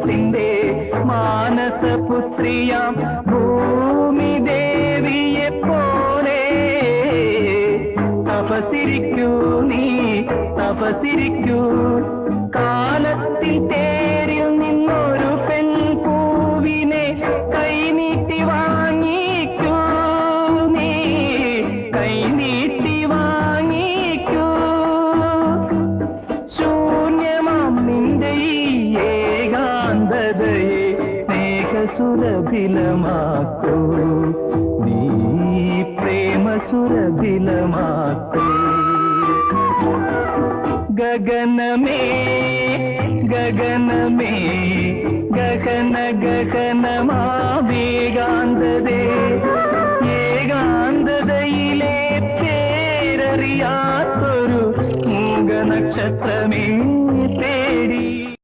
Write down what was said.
ലോകത്തിന്റെ മാനസപുത്രിയാം ഭൂമി ദേവിയെ പോലെ തപസിരിക്കൂ നീ തപസിരിക്കൂ. കാലത്തിൽ തേരിൽ നിന്നൊരു പെൺപൂവിനെ കൈനീട്ടി വാങ്ങിക്കൂ നീ കൈനീട്ടി വാങ്ങിക്കൂ. ശൂന്യമാം നിന്റെ ഈ ഏകാന്തതയെ സ്നേഹസുരഭിലമാക്കൂ നീ പ്രേമസുരഭിലമാക്കൂ. ഗഗനമേ ഗഗനമേ ഗഗന ഗഗനമാവേകാന്തതേ ഏകാന്തതയിലെ പേരറിയാത്തൊരു മൂകനക്ഷത്രമേ